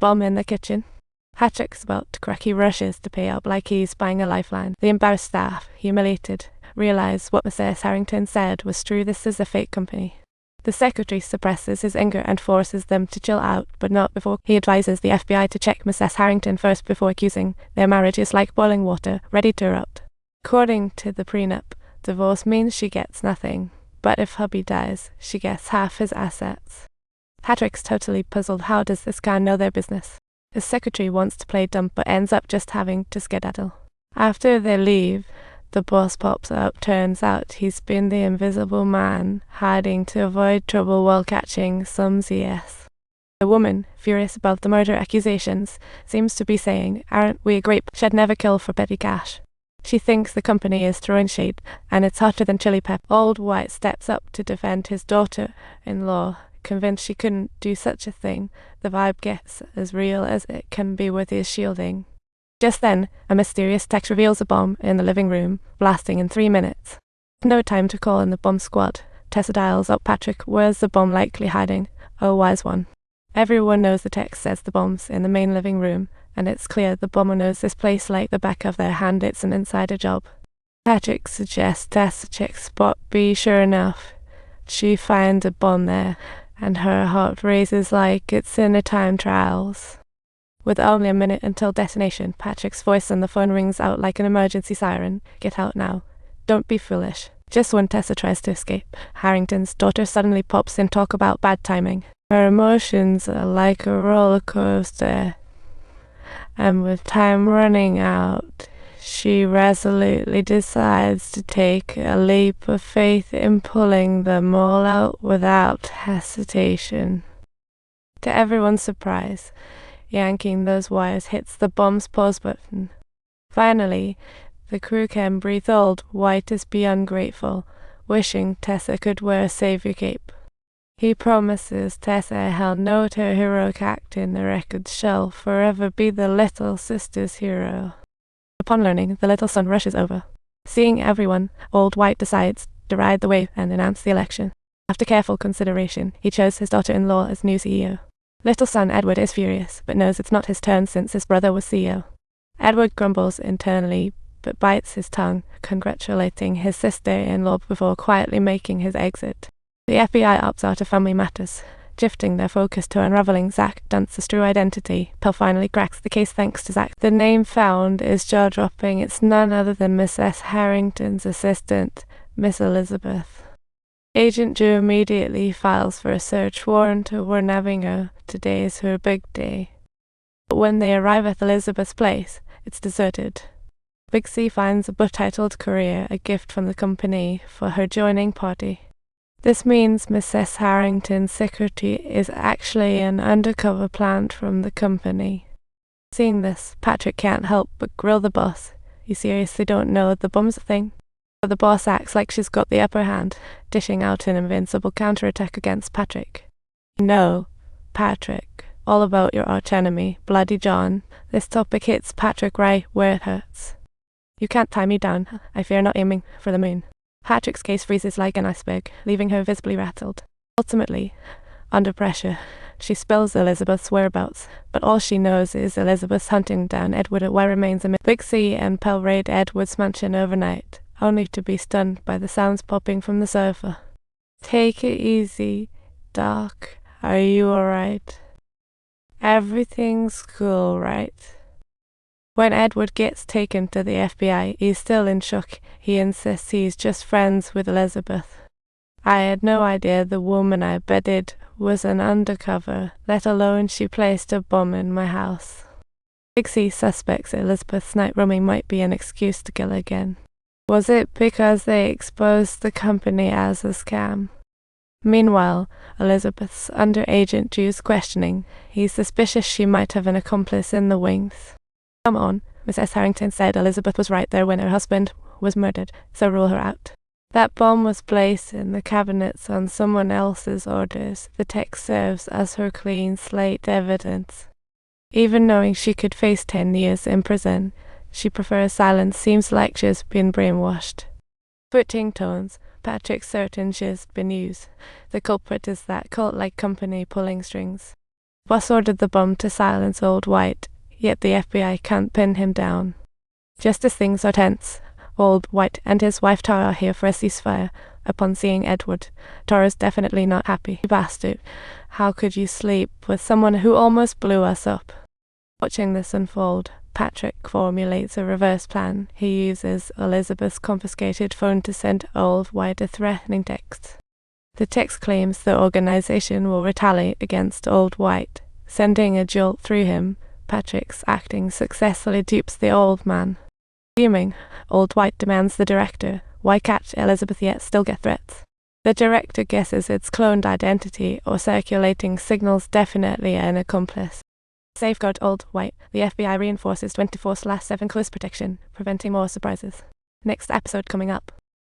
bomb in the kitchen. Patrick's about to crack. He rushes to pay up like he's buying a lifeline. The embarrassed staff, humiliated, realize what Mrs. Harrington said was true. This is a fake company. The secretary suppresses his anger and forces them to chill out, but not before he advises the FBI to check Mrs. Harrington first before accusing. Their marriage is like boiling water, ready to erupt. According to the prenup, divorce means she gets nothing, but if hubby dies, she gets half his assets. Patrick's totally puzzled. How does this guy know their business? His secretary wants to play dumb but ends up just having to skedaddle. After they leave, the boss pops up. Turns out he's been the invisible man, hiding to avoid trouble while catching some CS. The woman, furious about the murder accusations, seems to be saying, "Aren't we a great shed never kill for petty cash?" She thinks the company is throwing shade, and it's hotter than chili pepper. Old White steps up to defend his daughter-in-law, convinced she couldn't do such a thing. The vibe gets as real as it can be with his shielding. Just then, a mysterious text reveals a bomb in the living room, blasting in 3 minutes. No time to call in the bomb squad. Tessa dials up Patrick. Where's the bomb likely hiding? Oh, wise one. Everyone knows the text says the bomb's in the main living room, and it's clear the bomber knows this place like the back of their hand. It's an insider job. Patrick suggests Tessa check spot B. Sure enough, she finds a bomb there, and her heart races like it's in a time trials. With only a minute until detonation, Patrick's voice on the phone rings out like an emergency siren. Get out now. Don't be foolish. Just when Tessa tries to escape, Harrington's daughter suddenly pops in. Talk about bad timing. Her emotions are like a roller coaster, and with time running out, she resolutely decides to take a leap of faith in pulling them all out without hesitation. To everyone's surprise, yanking those wires hits the bomb's pause button. Finally, the crew can breathe. Old White is beyond grateful, wishing Tessa could wear a savior cape. He promises Tessa he'll note her heroic act in the records. She'll forever be the little sister's hero. Upon learning, the little son rushes over. Seeing everyone, Old White decides to ride the wave and announce the election. After careful consideration, he chose his daughter-in-law as new CEO. Little son Edward is furious, but knows it's not his turn since his brother was CEO. Edward grumbles internally, but bites his tongue, congratulating his sister-in-law before quietly making his exit. The FBI opts out of family matters, shifting their focus to unraveling Zach Dunce's true identity. Pell finally cracks the case thanks to Zach. The name found is jaw-dropping. It's none other than Miss S. Harrington's assistant, Miss Elizabeth. Agent Drew immediately files for a search warrant to warn Navigo. Today is her big day. But when they arrive at Elizabeth's place, it's deserted. Big C finds a book titled Career, a gift from the company for her joining party. This means Mrs. Harrington's secretary is actually an undercover plant from the company. Seeing this, Patrick can't help but grill the boss. You seriously don't know the bomb's a thing? But the boss acts like she's got the upper hand, dishing out an invincible counterattack against Patrick. No, Patrick, all about your archenemy, Bloody John. This topic hits Patrick right where it hurts. You can't tie me down. I fear not aiming for the moon. Patrick's gaze freezes like an iceberg, leaving her visibly rattled. Ultimately, under pressure, she spills Elizabeth's whereabouts, but all she knows is Elizabeth's hunting down Edward at what remains a Big C and Pell raid Edward's mansion overnight, only to be stunned by the sounds popping from the sofa. Take it easy, Doc. Are you alright? Everything's cool, right? When Edward gets taken to the FBI, he's still in shock. He insists he's just friends with Elizabeth. I had no idea the woman I bedded was an undercover, let alone she placed a bomb in my house. Big C suspects Elizabeth's night roaming might be an excuse to kill again. Was it because they exposed the company as a scam? Meanwhile, Elizabeth's under Agent Drew's questioning. He's suspicious she might have an accomplice in the wings. Come on, Mrs. Harrington said Elizabeth was right there when her husband was murdered, so rule her out. That bomb was placed in the cabinets on someone else's orders. The text serves as her clean slate evidence. Even knowing she could face 10 years in prison, she prefers silence. Seems like she's been brainwashed. Switching tones, Patrick's certain she's been used. The culprit is that cult-like company pulling strings. Boss ordered the bomb to silence Old White, yet the FBI can't pin him down. Just as things are tense, Old White and his wife Tara are here for a ceasefire. Upon seeing Edward, Tara's definitely not happy. "You bastard, how could you sleep with someone who almost blew us up?" Watching this unfold, Patrick formulates a reverse plan. He uses Elizabeth's confiscated phone to send Old White a threatening text. The text claims the organization will retaliate against Old White. Sending a jolt through him, Patrick's acting successfully dupes the old man. Fuming, Old White demands the director, "Why catch Elizabeth yet still get threats?" The director guesses it's cloned identity or circulating signals, definitely an accomplice. Safeguard Old White, the FBI reinforces 24/7 close protection, preventing more surprises. Next episode coming up.